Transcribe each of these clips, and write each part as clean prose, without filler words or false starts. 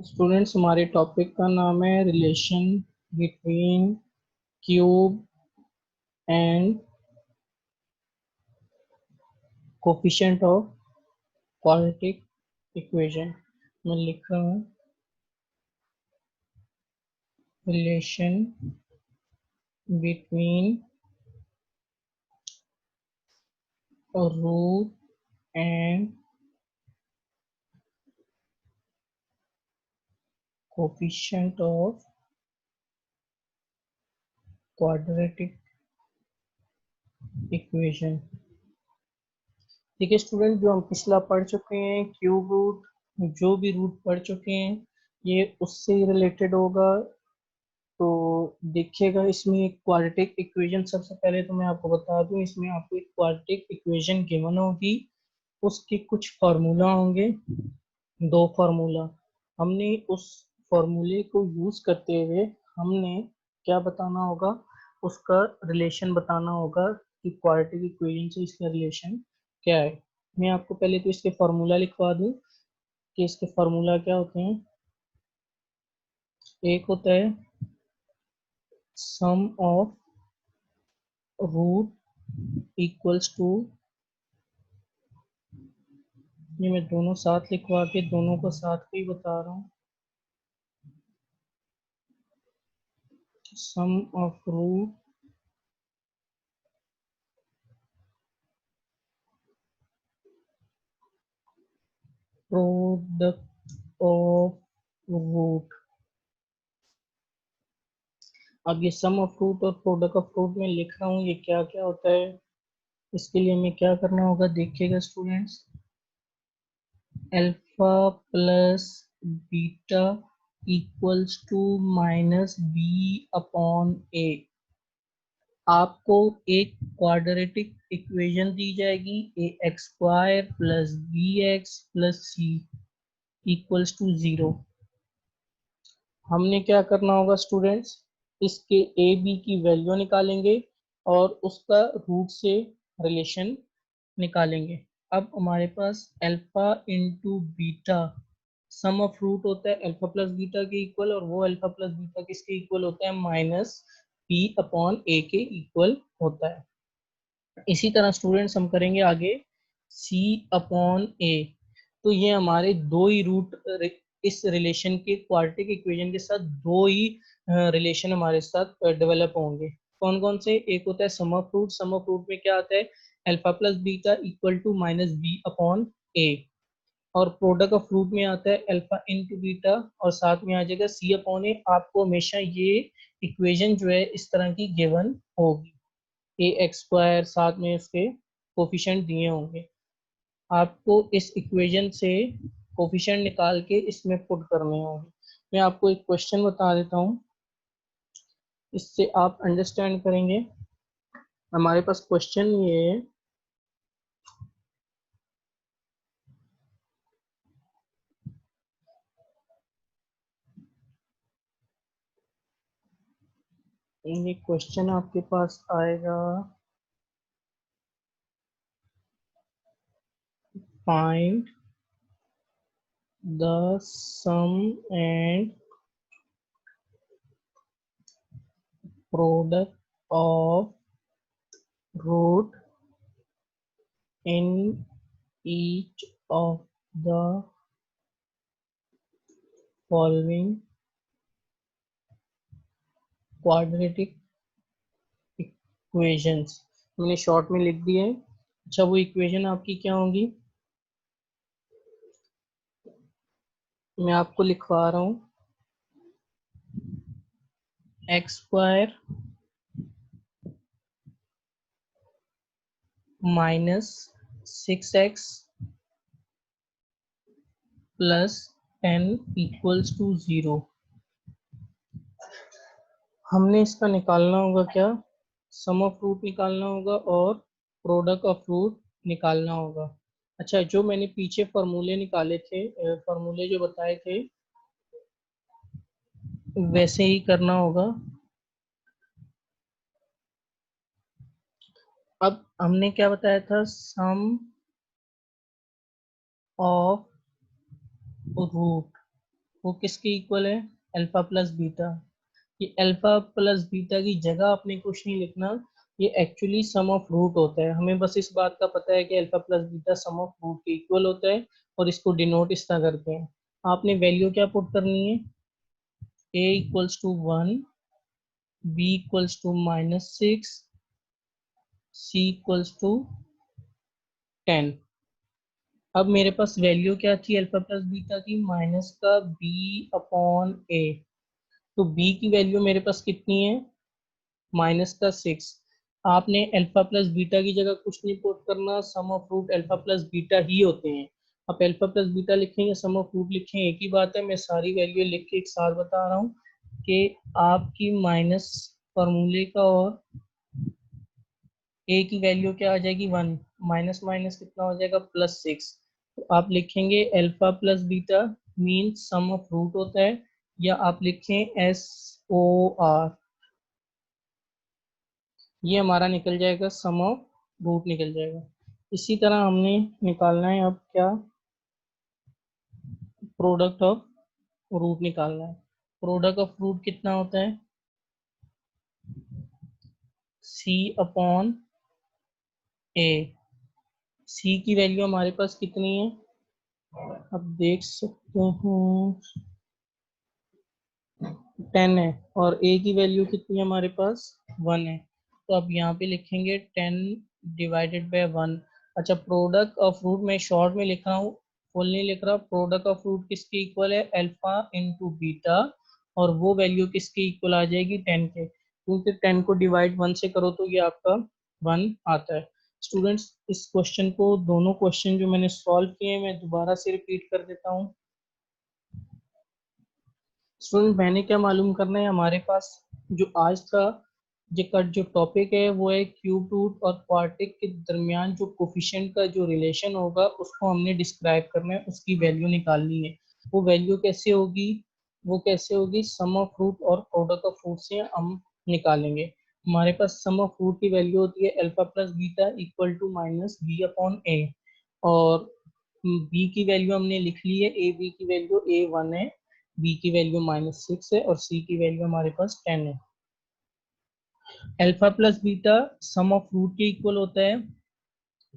Students, हमारे topic का नाम है relation between cube and coefficient of quadratic equation. मैं लिख रहा हूँ relation between root and coefficient of quadratic equation. ठीक है स्टूडेंट, जो हम पिछला पढ़ चुके हैं क्यूब रूट, जो भी रूट पढ़ चुके हैं ये उससे ही रिलेटेड होगा। तो देखिएगा, इसमें एक क्वाड्रेटिक इक्वेशन, सबसे पहले तो मैं आपको बता दूं, इसमें आपको एक क्वाड्रेटिक इक्वेशन गिवन होगी, उसके कुछ फार्मूला होंगे, दो फार्मूला। हमने उस फार्मूले को यूज करते हुए हमने क्या बताना होगा, उसका रिलेशन बताना होगा कि क्वाड्रेटिक इक्वेशन से इसका रिलेशन क्या है। मैं आपको पहले तो इसके फार्मूला लिखवा दूं कि इसके फार्मूला क्या होते हैं। एक होता है sum of root equals to, ये मैं दोनों साथ लिखवा के दोनों को साथ को ही बता रहा हूँ, sum of root product of root. अब ये सम ऑफ रूट और प्रोडक्ट ऑफ रूट में लिख रहा हूँ, ये क्या क्या होता है। इसके लिए हमें क्या करना होगा, देखिएगा students, alpha plus beta equals to minus B upon A. आपको एक क्वाड्रेटिक इक्वेशन दी जाएगी, A x square plus B x plus C equals to 0। हमने क्या करना होगा स्टूडेंट्स, इसके ए बी की वैल्यू निकालेंगे और उसका रूट से रिलेशन निकालेंगे। अब हमारे पास alpha into beta, sum of root होता है अल्फा प्लस बीटा के इक्वल, और वो अल्फा प्लस बीटा किसके इक्वल होता है, माइनस पी अपॉन ए के इक्वल होता है। इसी तरह स्टूडेंट्स हम करेंगे आगे सी अपॉन ए। तो ये हमारे दो ही रूट, इस रिलेशन के क्वाड्रेटिक इक्वेशन के साथ दो ही रिलेशन हमारे साथ डेवलप होंगे। कौन कौन से, एक होता है sum of root, sum of root में क्या आता है, alpha plus beta equal to minus B upon A, और प्रोडक्ट ऑफ रूट में आता है अल्फा इंटू बीटा और साथ में आ जाएगा सी अपॉन ए। आपको हमेशा ये इक्वेशन जो है इस तरह की गिवन होगी, ए एक्स स्क्वायर साथ में उसके कोफिशिएंट दिए होंगे। आपको इस इक्वेशन से कोफिशिएंट निकाल के इसमें पुट करने होंगे। मैं आपको एक क्वेश्चन बता देता हूँ, इससे आप अंडरस्टैंड करेंगे। हमारे पास क्वेश्चन ये है, ये क्वेश्चन आपके पास आएगा, find the sum and product of root in each of the following quadratic equations. हमने शॉर्ट में लिख दिए हैं। अच्छा, वो इक्वेशन आपकी क्या होगी, मैं आपको लिखवा रहा हूँ, x square minus 6x plus 10 equals to 0। हमने इसका निकालना होगा क्या, सम ऑफ रूट निकालना होगा और प्रोडक्ट ऑफ रूट निकालना होगा। अच्छा, जो मैंने पीछे फॉर्मूले निकाले थे, फॉर्मूले जो बताए थे वैसे ही करना होगा। अब हमने क्या बताया था, सम ऑफ रूट वो किसके इक्वल है, अल्फा प्लस बीटा। ये अल्फा प्लस बीटा की जगह आपने कुछ नहीं लिखना, ये एक्चुअली सम ऑफ रूट होता है। हमें बस इस बात का पता है कि alpha plus beta sum of root के इक्वल होता है और इसको डिनोट इस तरह करते हैं। आपने वैल्यू क्या पुट करनी है, a equals to 1, b equals to -6, c equals to 10। अब मेरे पास वैल्यू क्या थी अल्फा प्लस बीटा की, माइनस का b अपॉन a। तो b की वैल्यू मेरे पास कितनी है, -6। आपने अल्फा प्लस बीटा की जगह कुछ नहीं पुट करना, sum of root alpha plus beta ही होते हैं। आप अल्फा प्लस बीटा लिखें या सम ऑफ रूट लिखें एक ही बात है। मैं सारी वैल्यू लिख के एक साथ बता रहा हूँ कि आपकी माइनस फॉर्मूले का और ए की वैल्यू क्या आ जाएगी 1, माइनस माइनस कितना हो जाएगा +6। तो आप लिखेंगे alpha plus beta mean sum of root होता है, या आप लिखें SOR, ये हमारा निकल जाएगा सम ऑफ रूट निकल जाएगा। इसी तरह हमने निकालना है अब क्या, प्रोडक्ट ऑफ रूट निकालना है। प्रोडक्ट ऑफ रूट कितना होता है, C अपॉन A। C की वैल्यू हमारे पास कितनी है, अब देख सकते हैं 10 है, और a की वैल्यू कितनी है हमारे पास 1 है। तो अब यहाँ पे लिखेंगे 10 डिवाइडेड बाय 1। अच्छा, प्रोडक्ट ऑफ रूट मैं शॉर्ट में लिख रहा हूँ, फुल नहीं लिख रहा। प्रोडक्ट ऑफ रूट किसके इक्वल है, अल्फा इंटू बीटा, और वो वैल्यू किसके इक्वल आ जाएगी 10 के, क्योंकि 10 को डिवाइड 1 से करो तो ये आपका 1 आता है। स्टूडेंट्स, इस क्वेश्चन को, दोनों क्वेश्चन जो मैंने सॉल्व किए मैं दोबारा से रिपीट कर देता हूँ। स्टूडेंट, मैंने क्या मालूम करना है, हमारे पास जो आज का जो टॉपिक है वो है क्यूब रूट और क्वार्टिक के दरमियान जो कोफिशिएंट का जो रिलेशन होगा उसको हमने डिस्क्राइब करना है, उसकी वैल्यू निकालनी है। वो वैल्यू कैसे होगी, वो कैसे होगी, सम ऑफ रूट और प्रोडक्ट ऑफ रूट से हम निकालेंगे। हमारे पास सम ऑफ रूट की वैल्यू होती है alpha plus beta equal to minus B upon A, और बी की वैल्यू हमने लिख ली है, ए बी की वैल्यू A1 है, बी की वैल्यू -6 है, और सी की वैल्यू हमारे पास 10 है। Alpha plus beta sum of root के इक्वल होता है,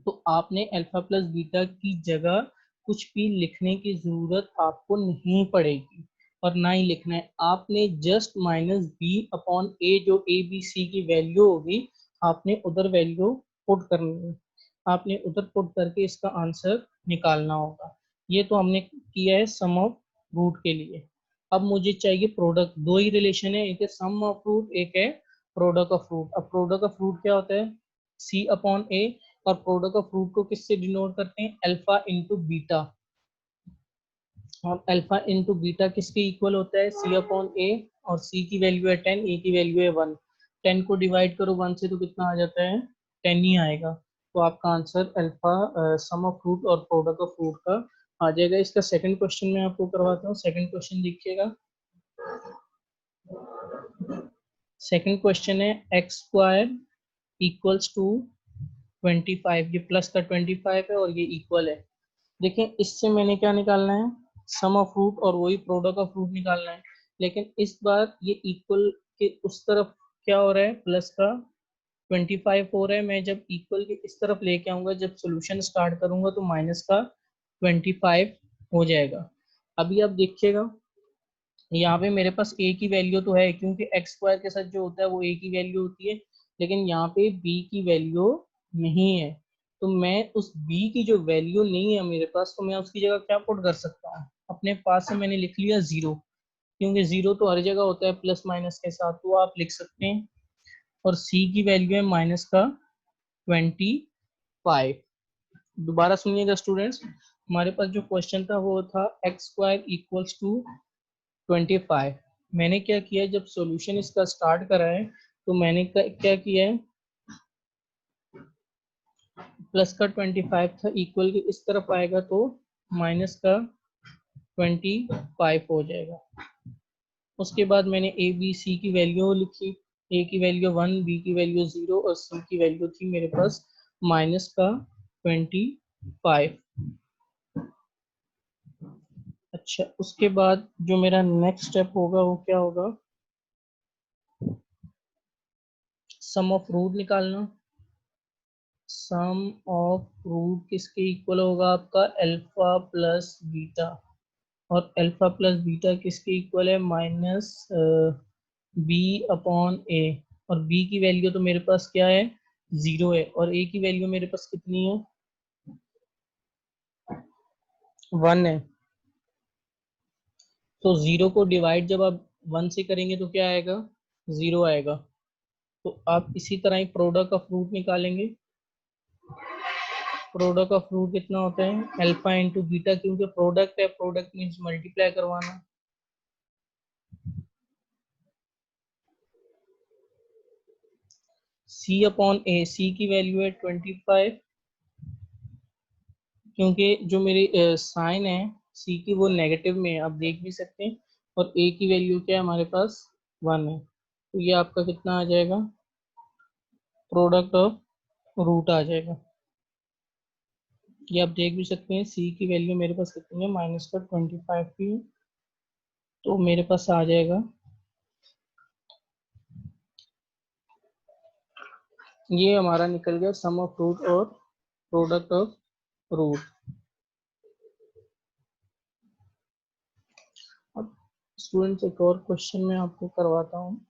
तो आपने अल्फा प्लस बीटा की जगह कुछ भी लिखने की जरूरत आपको नहीं पड़ेगी, और ना ही लिखना है। आपने जस्ट -b अपॉन ए, जो ए बी सी की वैल्यू होगी, आपने उधर वैल्यू पुट करनी है। आपने उधर पुट करके इसका आंसर निकालना होगा। ये तो हमने किया है सम ऑफ रूट के लिए। अब मुझे चाहिए प्रोडक्ट। दो ही रिलेशन है, एक है सम ऑफ रूट, एक है प्रोडक्ट ऑफ रूट। अब प्रोडक्ट ऑफ रूट क्या होता है, सी अपॉन ए, और प्रोडक्ट ऑफ रूट को किससे डिनोट करते हैं, अल्फा इंटू बीटा। और अल्फा इंटू बीटा किसके इक्वल होता है, सी अपॉन ए, और सी की वैल्यू है 10, ए की वैल्यू है 1। 10 को डिवाइड करो 1 से तो कितना आ जाता है, 10 ही आएगा। तो आपका answer alpha sum of root और प्रोडक्ट ऑफ रूट का आ जाएगा। इसका सेकंड क्वेश्चन मैं आपको करवाता हूँ। सेकंड क्वेश्चन देखिएगा। सेकंड क्वेश्चन है एक्स स्क्वायर इक्वल्स टू 25, ये प्लस का 25 है और ये इक्वल है। देखें, इससे मैंने क्या निकालना है, सम ऑफ रूट और वही प्रोडक्ट ऑफ रूट निकालना है। लेकिन इस बार ये इक्वल के उस तरफ क्या हो रहा है, प्लस का 25 हो रहा है। मैं जब इक्वल के इस तरफ लेके आऊंगा, जब सोल्यूशन स्टार्ट करूंगा, तो माइनस का 25 हो जाएगा। अभी आप देखिएगा, यहाँ पे मेरे पास a की वैल्यू तो है, क्योंकि एक्स स्क्वायर के साथ जो होता है वो a की वैल्यू होती है, लेकिन यहाँ पे b की वैल्यू नहीं है। तो मैं उस b की जो वैल्यू नहीं है मेरे पास, तो मैं उसकी जगह क्या पुट कर सकता हूँ, अपने पास से मैंने लिख लिया 0, क्योंकि 0 तो हर जगह होता है प्लस माइनस के साथ, तो आप लिख सकते हैं। और c की वैल्यू है माइनस का 25। दोबारा सुनिएगा स्टूडेंट्स, हमारे पास जो क्वेश्चन था वो था एक्स स्क्वायर इक्वल्स टू 25। मैंने क्या किया, जब सॉल्यूशन इसका स्टार्ट करा है, तो मैंने क्या किया है, प्लस का 25 था, इक्वल के इस तरफ आएगा तो माइनस का 25 हो जाएगा। उसके बाद मैंने ए बी सी की वैल्यू लिखी। ए की वैल्यू 1, बी की वैल्यू 0 और सी की वैल्यू थी मेरे पास माइनस का 25। अच्छा, उसके बाद जो मेरा नेक्स्ट स्टेप होगा वो क्या होगा, सम ऑफ रूट निकालना। सम ऑफ रूट किसके इक्वल होगा, आपका अल्फा प्लस बीटा। और अल्फा प्लस बीटा किसके इक्वल है, माइनस बी अपॉन ए। और बी की वैल्यू तो मेरे पास क्या है, 0 है। और ए की वैल्यू मेरे पास कितनी है, 1 है। तो 0 को डिवाइड जब आप 1 से करेंगे तो क्या आएगा, 0 आएगा। तो आप इसी तरह ही प्रोडक्ट ऑफ रूट निकालेंगे। प्रोडक्ट ऑफ रूट कितना होता है, अल्फा इंटू बीटा, क्योंकि प्रोडक्ट है, प्रोडक्ट मीन्स मल्टीप्लाई करवाना। सी अपॉन ए, सी की वैल्यू है 25, क्योंकि जो मेरी साइन है सी की वो नेगेटिव में है, आप देख भी सकते हैं। और ए की वैल्यू क्या है हमारे पास, 1 है। तो ये आपका कितना आ जाएगा, प्रोडक्ट ऑफ रूट आ जाएगा। ये आप देख भी सकते हैं, सी की वैल्यू मेरे पास कितनी है, माइनस का 25 की है। तो मेरे पास आ जाएगा, ये हमारा निकल गया सम ऑफ रूट और प्रोडक्ट ऑफ रूट। अब स्टूडेंट्स एक और क्वेश्चन मैं आपको करवाता हूँ।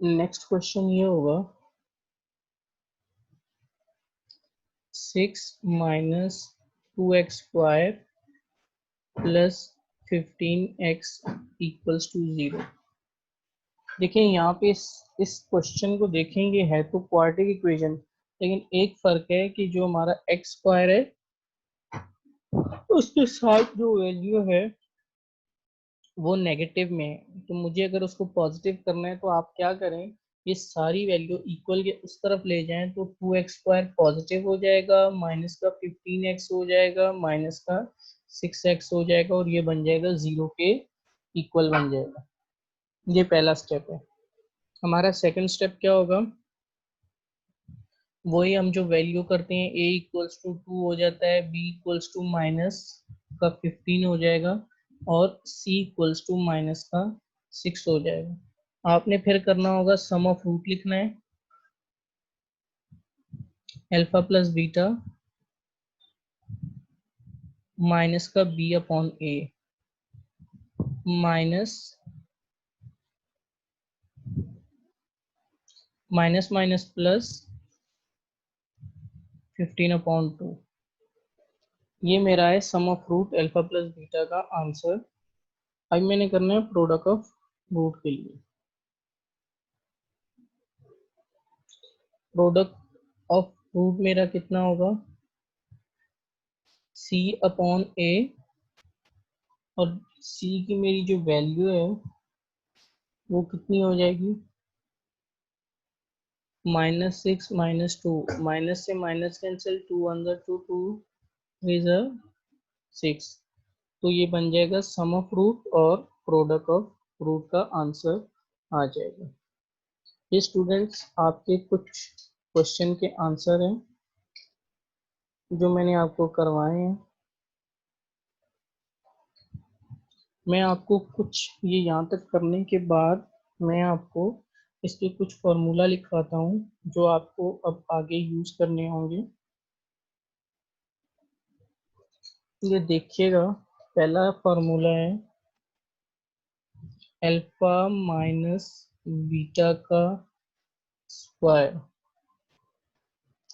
नेक्स्ट क्वेश्चन ये होगा, 6 minus 2x² plus 15x equals to 0। देखिए यहाँ पे इस क्वेश्चन को देखेंगे, है तो क्वाड्रेटिक इक्वेशन, लेकिन एक फर्क है कि जो हमारा x² है उसके साथ जो वैल्यू है वो नेगेटिव में है। तो मुझे अगर उसको पॉजिटिव करना है तो आप क्या करें, ये सारी वैल्यू इक्वल के उस तरफ ले जाएं तो 2x² पॉजिटिव हो जाएगा, माइनस का 15x हो जाएगा, माइनस का 6x हो जाएगा, और ये बन जाएगा 0 के इक्वल बन जाएगा। ये पहला स्टेप है। हमारा सेकंड स्टेप क्या होगा, वही हम जो वैल्यू करते हैं, a इक्वल्स टू 2 हो जाता है, b इक्वल्स टू माइनस का 15 हो जाएगा, और c इक्वल्स टू माइनस का 6 हो जाएगा। आपने फिर करना होगा, सम ऑफ रूट लिखना है, अल्फा प्लस बीटा माइनस का b upon A, minus minus minus plus 15 upon 2। ये मेरा है sum of root alpha plus beta का आंसर। अब मैंने करना है प्रोडक्ट ऑफ रूट के लिए। प्रोडक्ट ऑफ रूट मेरा कितना होगा, c अपॉन ए, और c की मेरी जो वैल्यू है वो कितनी हो जाएगी, -6 -2, माइनस से माइनस कैंसिल, 2 अंदर 2, 2 इज 6। तो ये बन जाएगा सम ऑफ रूट और प्रोडक्ट ऑफ रूट का आंसर आ जाएगा। ये स्टूडेंट्स आपके कुछ क्वेश्चन के आंसर हैं जो मैंने आपको करवाए हैं। मैं आपको कुछ ये यहाँ तक करने के बाद मैं आपको इसके कुछ फॉर्मूला लिखवाता हूँ जो आपको अब आगे यूज करने होंगे। ये देखिएगा, पहला फॉर्मूला है अल्फा माइनस बीटा का स्क्वायर।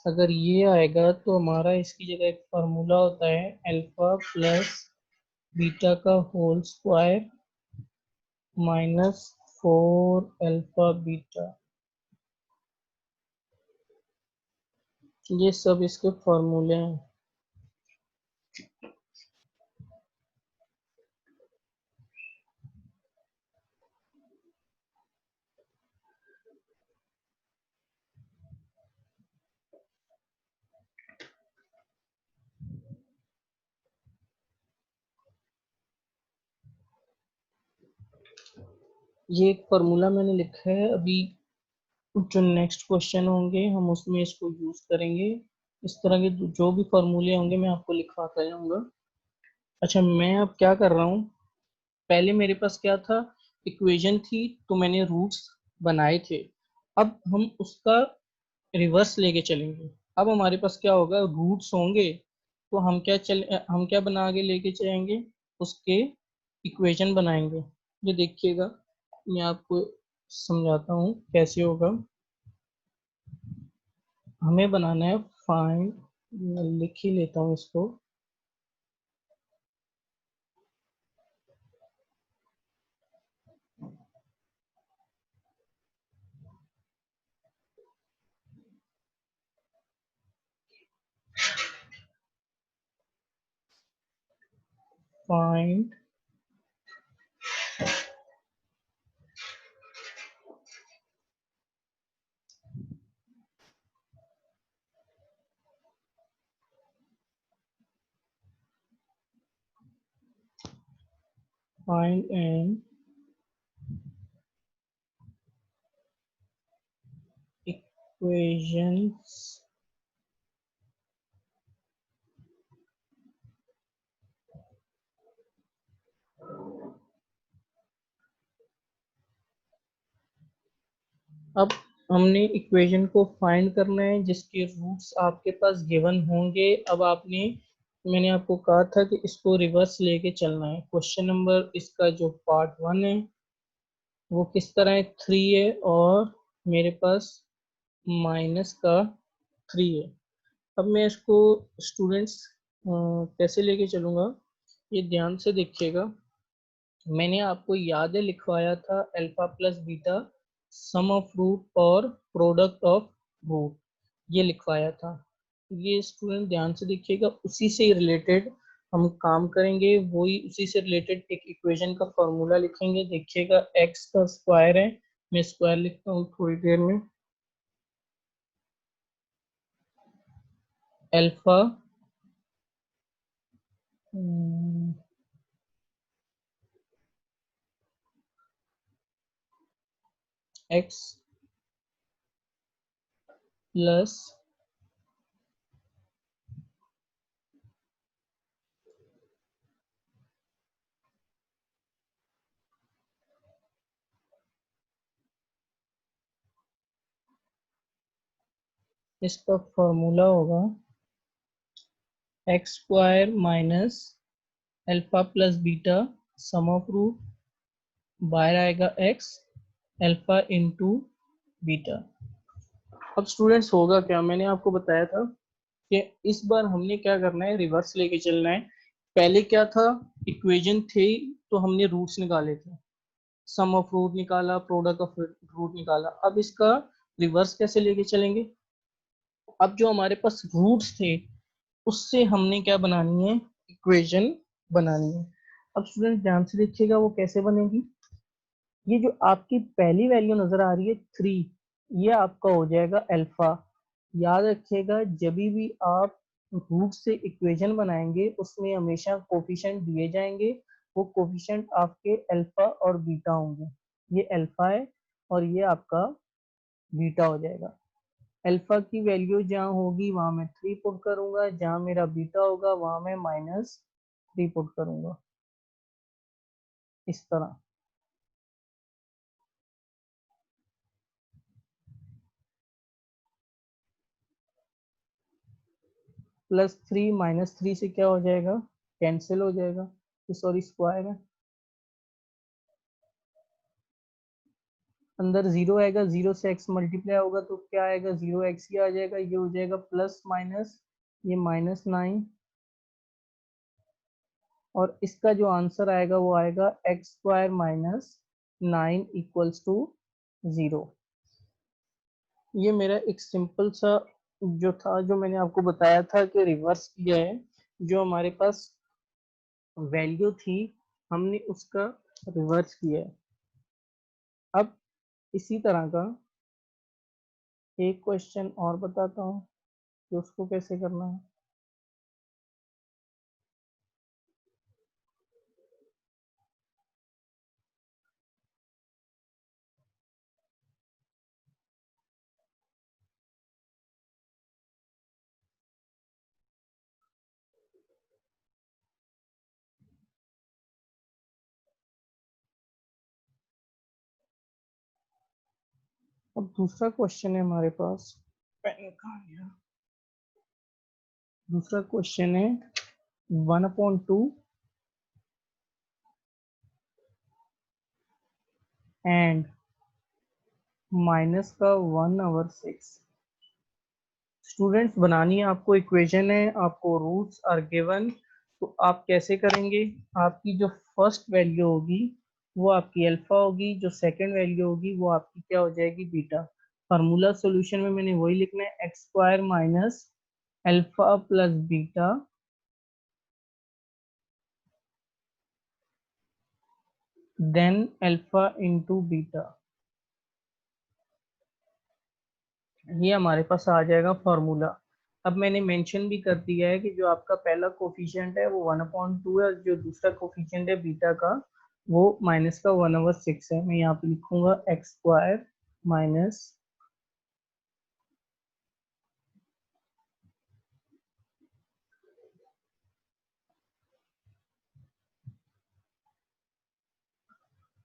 अगर ये आएगा तो हमारा इसकी जगह एक फार्मूला होता है अल्फा प्लस बीटा का whole square minus 4 alpha beta. ये सब इसके फॉर्मूले हैं। ये एक फार्मूला मैंने लिखा है, अभी जो नेक्स्ट क्वेश्चन होंगे हम उसमें इसको यूज करेंगे। इस तरह के जो भी फार्मूले होंगे मैं आपको लिखवाता जाऊंगा। अच्छा, मैं अब क्या कर रहा हूँ, पहले मेरे पास क्या था, इक्वेशन थी तो मैंने रूट्स बनाए थे। अब हम उसका रिवर्स लेके चलेंगे। अब हमारे पास क्या होगा, रूट्स होंगे तो हम क्या बना के लेके चलेंगे, उसके इक्वेशन बनाएंगे। ये देखिएगा, मैं आपको समझाता हूँ कैसे होगा। हमें बनाना है फाइंड, लिख ही लेता हूँ इसको। फाइंड फाइंड एंड इक्वेशंस अब हमने इक्वेशन को फाइंड करना है जिसके रूट्स आपके पास गिवन होंगे। अब मैंने आपको कहा था कि इसको रिवर्स लेके चलना है। क्वेश्चन नंबर इसका जो पार्ट वन है वो किस तरह है, 3 है, और मेरे पास माइनस का 3 है। अब मैं इसको स्टूडेंट्स कैसे लेके चलूँगा, ये ध्यान से देखिएगा। मैंने आपको याद है लिखवाया था alpha plus beta sum of root और प्रोडक्ट ऑफ रूट, ये लिखवाया था। ये स्टूडेंट ध्यान से देखिएगा, उसी से रिलेटेड हम काम करेंगे। वही उसी से रिलेटेड एक इक्वेशन का फॉर्मूला लिखेंगे। देखिएगा, एक्स का स्क्वायर है, मैं स्क्वायर लिखता हूँ थोड़ी देर में। अल्फा एक्स प्लस इसका फॉर्मूला होगा x square minus alpha plus beta sum of root, बाहर आएगा एक्स, अल्फा इंटू बीटा। अब स्टूडेंट्स होगा क्या, मैंने आपको बताया था कि इस बार हमने क्या करना है, रिवर्स लेके चलना है। पहले क्या था, इक्वेशन थी तो हमने रूट्स निकाले थे, सम ऑफ रूट निकाला, प्रोडक्ट ऑफ रूट निकाला। अब इसका रिवर्स कैसे लेके चलेंगे, अब जो हमारे पास रूट्स थे उससे हमने क्या बनानी है, इक्वेशन बनानी है। अब स्टूडेंट ध्यान से देखिएगा वो कैसे बनेगी। ये जो आपकी पहली वैल्यू नजर आ रही है 3, ये आपका हो जाएगा अल्फा। याद रखिएगा, जब भी आप रूट से इक्वेशन बनाएंगे उसमें हमेशा कोफिशिएंट दिए जाएंगे। वो कोफिशिएंट आपके अल्फा और बीटा होंगे। ये अल्फा है और ये आपका बीटा हो जाएगा। अल्फा की वैल्यू जहाँ होगी वहां मैं 3 पुट करूंगा, जहाँ मेरा बीटा होगा वहां मैं -3 पुट करूंगा, इस तरह। +3 -3 से क्या हो जाएगा, कैंसिल हो जाएगा, सॉरी स्क्वायर है। अंदर जीरो आएगा, जीरो से एक्स मल्टीप्लाई होगा तो क्या आएगा, जीरो एक्स ही आ जाएगा। ये हो जाएगा प्लस माइनस, ये -9, और इसका जो आंसर आएगा वो आएगा एक्स स्क्वायर -9 इक्वल्स टू 0। ये मेरा एक सिंपल सा जो था, जो मैंने आपको बताया था कि रिवर्स किया है। जो हमारे पास वैल्यू थी हमने उसका रिवर्स किया है। अब इसी तरह का एक क्वेश्चन और बताता हूँ कि उसको कैसे करना है। अब दूसरा क्वेश्चन है हमारे पास, पेन कहाँ गया? दूसरा क्वेश्चन है 1/2 एंड माइनस का 1/6। स्टूडेंट्स बनानी है आपको इक्वेशन है, आपको रूट्स आर गिवन। तो आप कैसे करेंगे? आपकी जो फर्स्ट वैल्यू होगी वो आपकी अल्फा होगी, जो सेकंड वैल्यू होगी वो आपकी क्या हो जाएगी? बीटा। फार्मूला सॉल्यूशन में मैंने वही लिखना है, x square minus alpha plus beta then alpha into beta. ये हमारे पास आ जाएगा फॉर्मूला। अब मैंने मेंशन भी कर दिया है कि जो आपका पहला कोफिशिएंट है वो 1/2 है, और जो दूसरा कोफिशिएंट है बीटा का वो माइनस का 1/6 है। मैं यहाँ पे लिखूंगा x square minus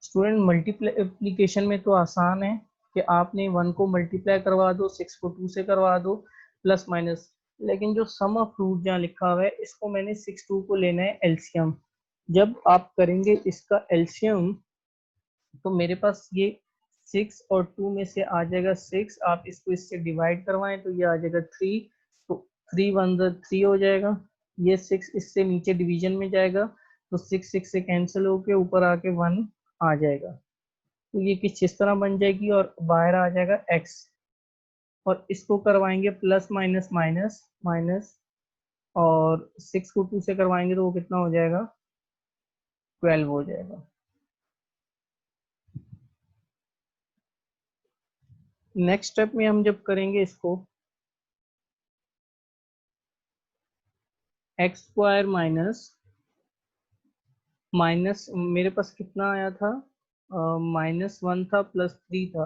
student multiplication में तो आसान है कि आपने 1 को मल्टीप्लाई करवा दो, 6 को 2 से करवा दो, प्लस माइनस। लेकिन जो सम ऑफ रूट जहाँ लिखा हुआ है इसको मैंने 6 2 को लेना है एलसीएम। जब आप करेंगे इसका एलसीएम तो मेरे पास ये 6 और 2 में से आ जाएगा 6। आप इसको इससे डिवाइड करवाएं तो ये आ जाएगा 3। तो 3 1 3 हो जाएगा। ये 6 इससे नीचे डिवीजन में जाएगा तो 6 6 से कैंसिल होके ऊपर आके 1 आ जाएगा। तो ये किस इस तरह बन जाएगी और बाहर आ जाएगा x। और इसको करवाएंगे प्लस माइनस माइनस माइनस, और 6 को 2 से करवाएंगे तो वो कितना हो जाएगा? 12 हो जाएगा। नेक्स्ट स्टेप में हम जब करेंगे इसको एक्स स्क्वायर माइनस माइनस, मेरे पास कितना आया था? -1 था प्लस 3 था,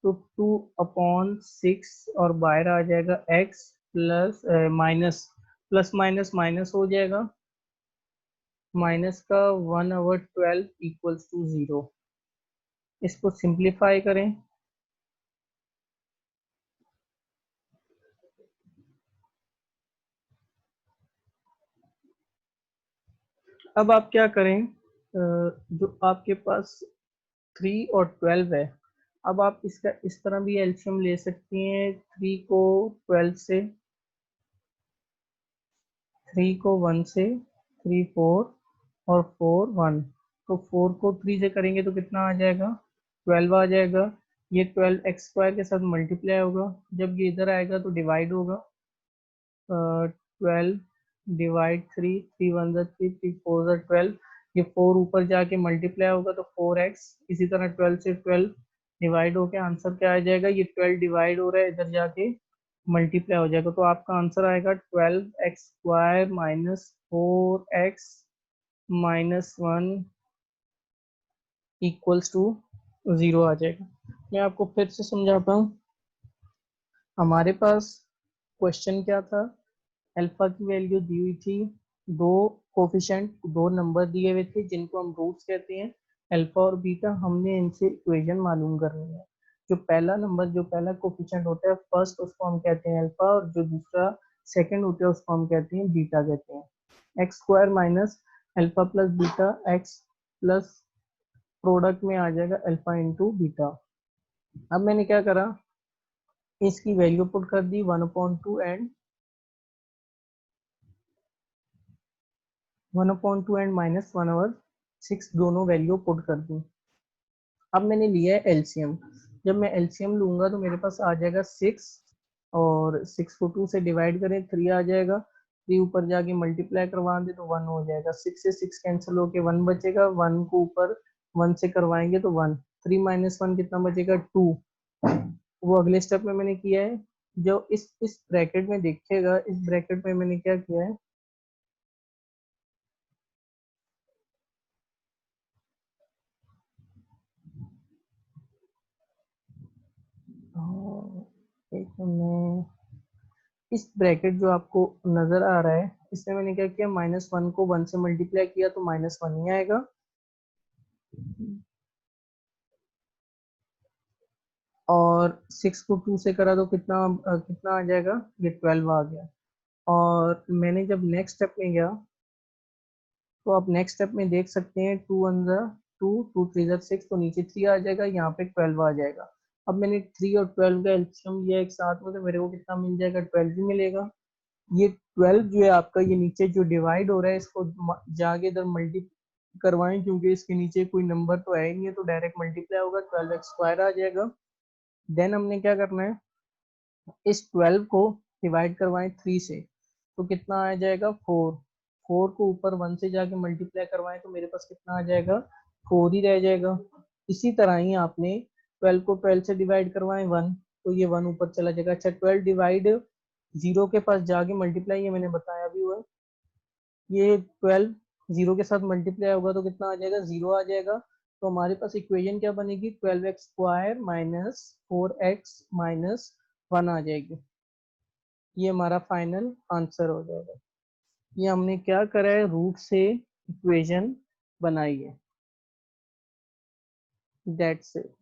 तो 2/6 और बाहर आ जाएगा x plus minus, plus minus minus हो जाएगा, माइनस का 1/12 इक्वल्स टू 0। इसको सिंप्लीफाई करें। अब आप क्या करें, जो आपके पास 3 और 12 है, अब आप इसका इस तरह भी एल्शियम ले सकती हैं। 3 को 12 से, 3 को 1 से, 3 4 और 4 1। तो 4 को 3 से करेंगे तो कितना आ जाएगा? 12 आ जाएगा। ये 12 एक्स स्क्वायर के साथ मल्टीप्लाई होगा, जब ये इधर आएगा तो डिवाइड होगा। 12 डिवाइड 3 3 1 3 3 4 12। ये 4 ऊपर जाके मल्टीप्लाई होगा तो 4x। इसी तरह 12 से 12 डिवाइड होके आंसर क्या आ जाएगा? ये 12 डिवाइड हो रहा है, इधर जाके मल्टीप्लाई हो जाएगा, तो आपका आंसर आएगा 12x² minus 4x minus 1 equals to 0 आ जाएगा। मैं आपको फिर से समझाता हूँ। हमारे पास क्वेश्चन क्या था? अल्फा की वैल्यू दी हुई थी, दो कोफिशिएंट, दो नंबर दिए हुए थे जिनको हम रूट्स कहते हैं, अल्फा और बीटा। हमने इनसे इक्वेशन मालूम करनी है। जो पहला नंबर, जो पहला कोफिशिएंट होता है फर्स्ट, उसको हम कहते हैं अल्फा, और जो दूसरा सेकंड होता है उसको हम कहते हैं बीटा कहते हैं। X square minus alpha plus beta, x plus product में आ जाएगा अल्फा इंटू बीटा। अब मैंने क्या करा, इसकी वैल्यू पुट कर दी 1/2 एंड 1/2 एंड -1/6, दोनों वैल्यू पुट कर दी। अब मैंने लिया है एलसीएम। जब मैं एलसीएम लूंगा तो मेरे पास आ जाएगा 6, और 6 को 2 से डिवाइड करें 3 आ जाएगा। 3 ऊपर जाके मल्टीप्लाई करवा दे तो 1 हो जाएगा। 6 से 6 कैंसिल होके 1 बचेगा। 1 को ऊपर 1 से करवाएंगे तो 1। 3 माइनस 1 कितना बचेगा? 2। वो अगले स्टेप में मैंने किया है। जो इस ब्रैकेट में देखिएगा, इस ब्रैकेट में मैंने क्या किया है, एक मैं इस ब्रैकेट जो आपको नजर आ रहा है, इसमें मैंने क्या किया, -1 को 1 से मल्टीप्लाई किया तो -1 ही आएगा। और 6 को 2 से करा तो कितना आ जाएगा, ये 12 आ गया। और मैंने जब नेक्स्ट स्टेप में गया तो आप नेक्स्ट स्टेप में देख सकते हैं 2 वन ज़ा 2, 2 3 ज़ा 6, तो नीचे 3 आ जाएगा, यहाँ पे 12 आ जाएगा। अब मैंने 3 और 12 का एलसीएम लिया एक साथ में, तो मेरे को कितना मिल जाएगा, 12 ही मिलेगा। ये 12 जो है आपका, ये नीचे जो डिवाइड हो रहा है इसको जाके इधर मल्टी करवाएं, क्योंकि इसके नीचे कोई नंबर तो है ही नहीं है, तो डायरेक्ट मल्टीप्लाई होगा, 12x² आ जाएगा। देन हमने क्या करना है, इस 12 को डिवाइड करवाएं 3 से, तो कितना आ जाएगा, 4। 4 को ऊपर 1 से जाके मल्टीप्लाई करवाएं तो मेरे पास कितना आ जाएगा, 4 ही रह जाएगा। इसी तरह ही आपने 12 को 12 से डिवाइड करवाएं 1, तो ये 1 ऊपर चला जाएगा। अच्छा, 12 डिवाइड 0 के पास जाके मल्टीप्लाई, ये मैंने बताया भी हुआ है, ये 12 0 के साथ मल्टीप्लाई होगा तो कितना आ जाएगा, 0 आ जाएगा। तो हमारे पास इक्वेशन क्या बनेगी, 12x² माइनस 4x माइनस 1 आ जाएगी। ये हमारा फाइनल आंसर हो जाएगा। ये हमने क्या करा है, रूट से इक्वेशन बनाई है। That's it.